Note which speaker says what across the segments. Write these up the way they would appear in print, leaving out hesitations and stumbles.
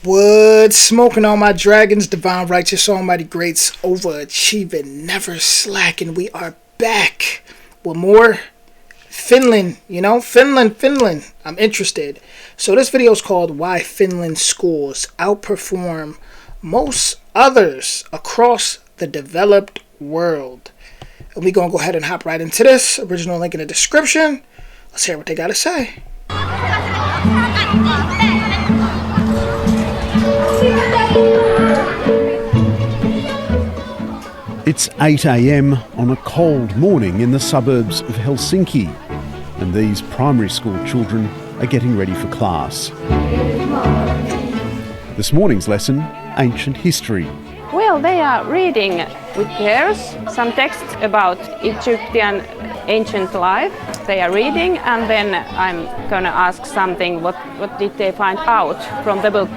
Speaker 1: Wood smoking on my dragons, divine, righteous, almighty, greats, overachieving, never slacking. We are back with more Finland, Finland. I'm interested. So this video is called Why Finland Schools Outperform Most Others Across the Developed World. And we're going to go ahead and hop right into this. Original link in the description. Let's hear what they got to say.
Speaker 2: It's 8 a.m. on a cold morning in the suburbs of Helsinki, and these primary school children are getting ready for class. This morning's lesson, ancient history.
Speaker 3: Well, they are reading with pairs some text about Egyptian ancient life. They are reading, and then I'm gonna ask something, what did they find out from the book?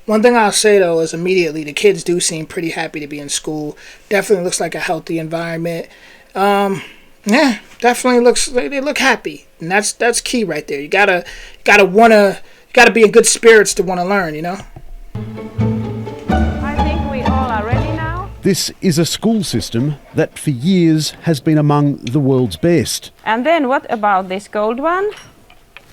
Speaker 1: One thing I'll say though is immediately the kids do seem pretty happy to be in school. Definitely looks like a healthy environment. Yeah, definitely looks like they look happy, and that's key right there. You gotta be in good spirits to want to learn,
Speaker 3: I think we all are ready now.
Speaker 2: This is a school system that for years has been among the world's best.
Speaker 3: And then what about this gold one?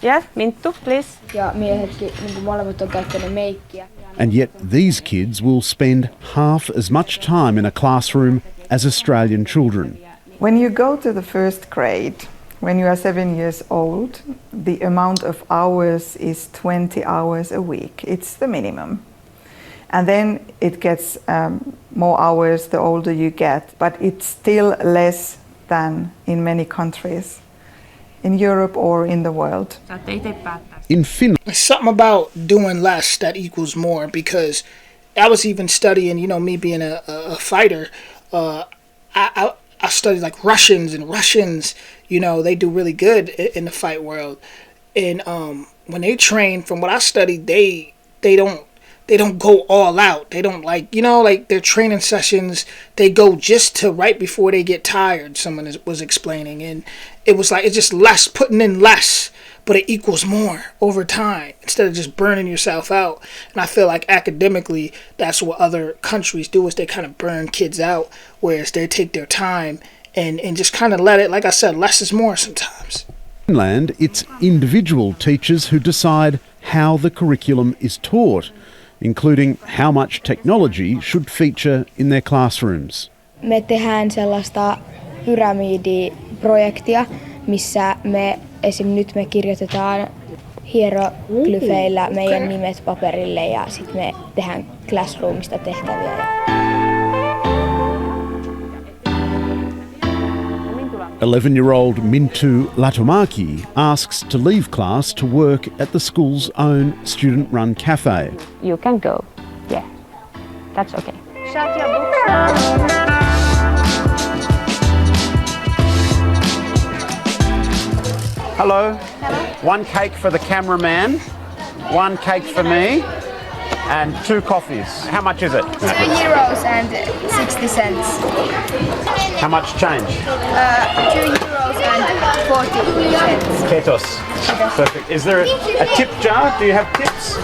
Speaker 3: Yes, Minttu, please.
Speaker 4: Ja miehetkin molemmat on käyttänyt meikkiä.
Speaker 2: And yet these kids will spend half as much time in a classroom as Australian children.
Speaker 5: When you go to the first grade, when you are 7 years old, the amount of hours is 20 hours a week. It's the minimum. And then it gets more hours the older you get, but it's still less than in many countries in Europe or in the world.
Speaker 2: In Finland,
Speaker 1: something about doing less that equals more, because I was even studying, me being a fighter, I studied like Russians, they do really good in the fight world. And when they train, from what I studied, they don't go all out. They don't like their training sessions, they go just to right before they get tired, someone was explaining. And it was like, it's just less, putting in less, but it equals more over time instead of just burning yourself out. And I feel like academically, that's what other countries do, is they kind of burn kids out, whereas they take their time and just kind of let it, like I said, less is more sometimes.
Speaker 2: In Finland, it's individual teachers who decide how the curriculum is taught, including how much technology should feature in their classrooms.
Speaker 4: Me tehdään sellaista pyramidiprojektia, missä nyt me kirjoitetaan hieroglyfeillä meidän nimet paperille ja sitten me tehdään classroomista tehtäviä.
Speaker 2: 11-year-old Minttu Latomaki asks to leave class to work at the school's own student-run cafe.
Speaker 3: You can go. Yeah, that's okay. Shut your books.
Speaker 6: Hello. One cake for the cameraman, one cake for me, and 2 coffees. How much is it?
Speaker 4: €2 and 60 cents.
Speaker 6: How much change?
Speaker 4: €2 and 40 cents.
Speaker 6: Ketos. Perfect. Is there a tip jar? Do you have tips?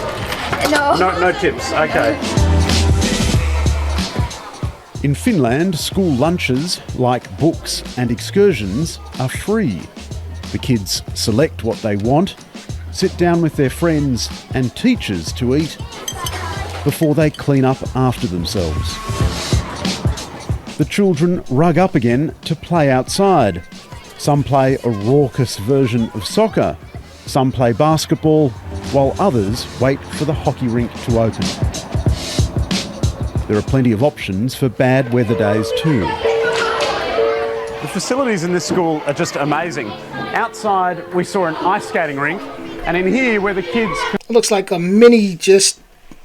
Speaker 6: No tips. Okay.
Speaker 2: In Finland, school lunches, like books and excursions, are free. The kids select what they want, sit down with their friends and teachers to eat before they clean up after themselves. The children rug up again to play outside. Some play a raucous version of soccer, some play basketball, while others wait for the hockey rink to open. There are plenty of options for bad weather days too.
Speaker 6: The facilities in this school are just amazing. Outside, we saw an ice skating rink, and in here, where the kids...
Speaker 1: It looks like a mini just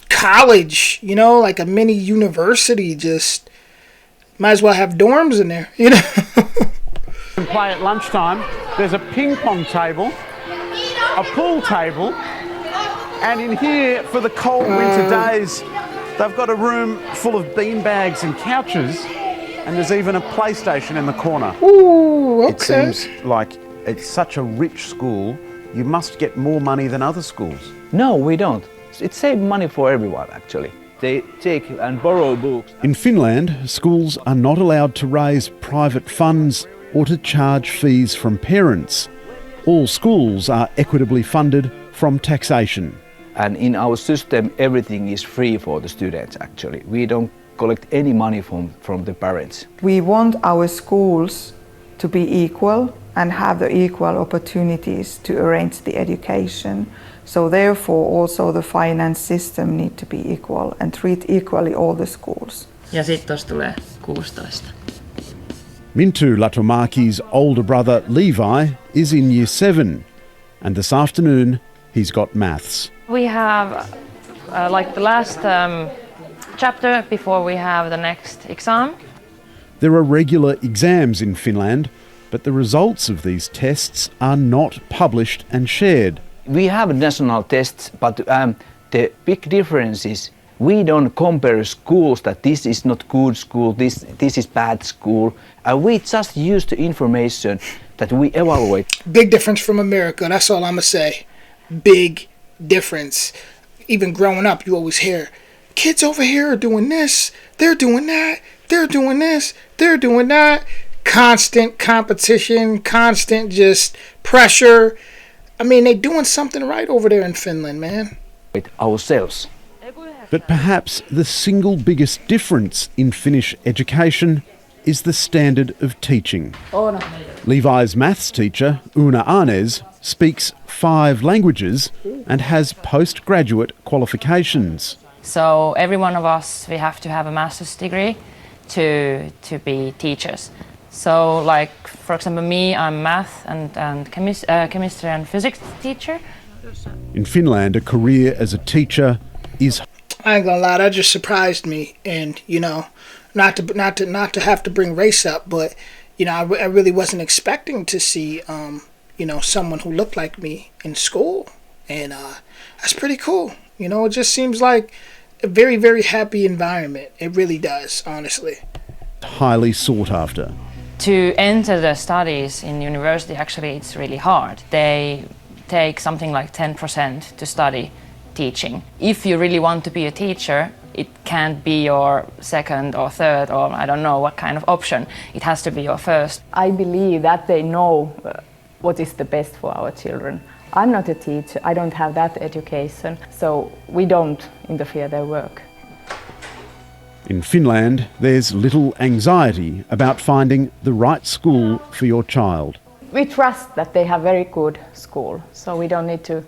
Speaker 1: college, like a mini university. Just might as well have dorms in there,
Speaker 6: can play at lunchtime. There's a ping pong table, a pool table, and in here, for the cold winter days, they've got a room full of beanbags and couches, and there's even a PlayStation in the corner.
Speaker 1: Ooh, okay.
Speaker 6: It seems like it's such a rich school, you must get more money than other schools.
Speaker 7: No, we don't. It saves money for everyone actually. They take and borrow books.
Speaker 2: In Finland, schools are not allowed to raise private funds or to charge fees from parents. All schools are equitably funded from taxation.
Speaker 7: And in our system, everything is free for the students actually. We don't collect any money from the parents.
Speaker 5: We want our schools to be equal and have the equal opportunities to arrange the education. So therefore also the finance system need to be equal and treat equally all the schools.
Speaker 8: Ja sitten tuossa tulee 16.
Speaker 2: Mintu Latomaki's older brother Levi is in year 7, and this afternoon he's got maths.
Speaker 8: We have like the last chapter before we have the next exam.
Speaker 2: There are regular exams in Finland, but the results of these tests are not published and shared.
Speaker 7: We have national tests, but the big difference is we don't compare schools that this is not good school, this is bad school. We just use the information that we evaluate.
Speaker 1: Big difference from America, that's all I'm going to say. Big difference. Even growing up, you always hear, kids over here are doing this, they're doing that, they're doing this, they're doing that. Constant competition, constant just pressure. I mean, they're doing something right over there in Finland, man.
Speaker 7: Ourselves.
Speaker 2: But perhaps the single biggest difference in Finnish education is the standard of teaching. Levi's maths teacher, Una Arnes, speaks 5 languages and has postgraduate qualifications.
Speaker 8: So every one of us, we have to have a master's degree to be teachers. So like, for example, me, I'm math and chemistry and physics teacher.
Speaker 2: In Finland, a career as a teacher is...
Speaker 1: I ain't gonna lie, that just surprised me. And, you know, not to have to bring race up, but, you know, I really wasn't expecting to see, you know, someone who looked like me in school. And that's pretty cool. You know, it just seems like a very, very happy environment. It really does, honestly.
Speaker 2: highly sought after.
Speaker 8: To enter the studies in university, actually, it's really hard. They take something like 10% to study teaching. If you really want to be a teacher, it can't be your second or third or I don't know what kind of option. It has to be your first.
Speaker 9: I believe that they know what is the best for our children. I'm not a teacher, I don't have that education, so we don't interfere their work.
Speaker 2: In Finland, there's little anxiety about finding the right school for your child.
Speaker 9: We trust that they have very good school, so we don't need to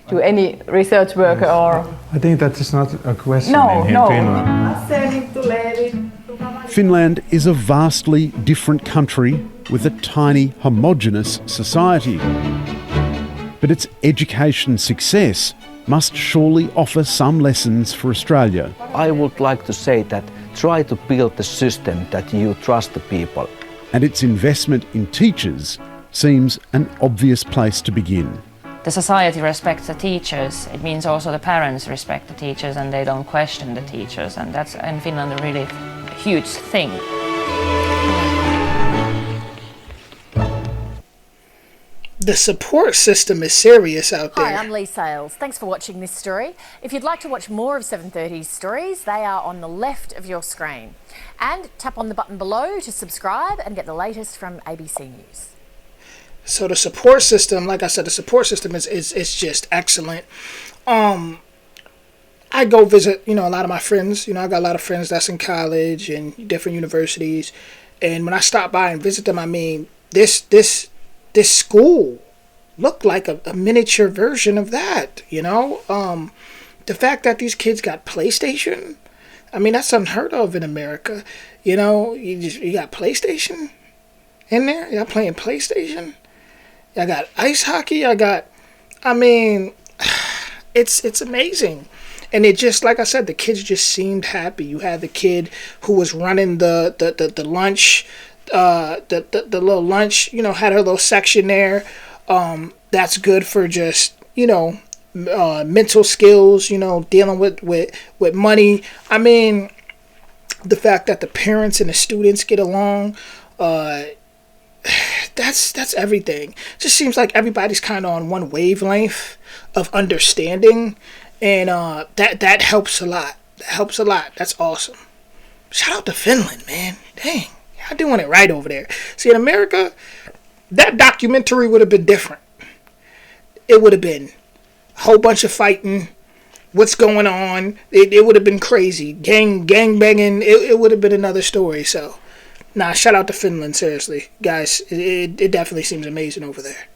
Speaker 9: do any research work or...
Speaker 10: I think that is not a question in Finland.
Speaker 2: Finland is a vastly different country with a tiny, homogenous society. But its education success must surely offer some lessons for Australia.
Speaker 7: I would like to say that try to build the system that you trust the people.
Speaker 2: And its investment in teachers seems an obvious place to begin.
Speaker 8: The society respects the teachers. It means also the parents respect the teachers and they don't question the teachers. And that's in Finland a really huge thing.
Speaker 1: The support system is serious out there.
Speaker 11: Hi, I'm Lee Sales. Thanks for watching this story. If you'd like to watch more of 730's stories, they are on the left of your screen. And tap on the button below to subscribe and get the latest from ABC News.
Speaker 1: So the support system, like I said, the support system is just excellent. I go visit, a lot of my friends. I got a lot of friends that's in college and different universities. And when I stop by and visit them, I mean, this school looked like a miniature version of that, The fact that these kids got PlayStation, I mean, that's unheard of in America. You got PlayStation in there? Y'all playing PlayStation? I got ice hockey. It's amazing. And it just, like I said, the kids just seemed happy. You had the kid who was running the lunch, the little lunch, had her little section there. That's good for just, mental skills, dealing with money. I mean, the fact that the parents and the students get along, that's everything. Just seems like everybody's kind of on one wavelength of understanding, and that helps a lot. That helps a lot. That's awesome. Shout out to Finland, man. Dang, y'all doing it right over there. See, in America, that documentary would have been different. It would have been a whole bunch of fighting. What's going on? It would have been crazy. Gang banging. It would have been another story. So, shout out to Finland. Seriously, guys, it definitely seems amazing over there.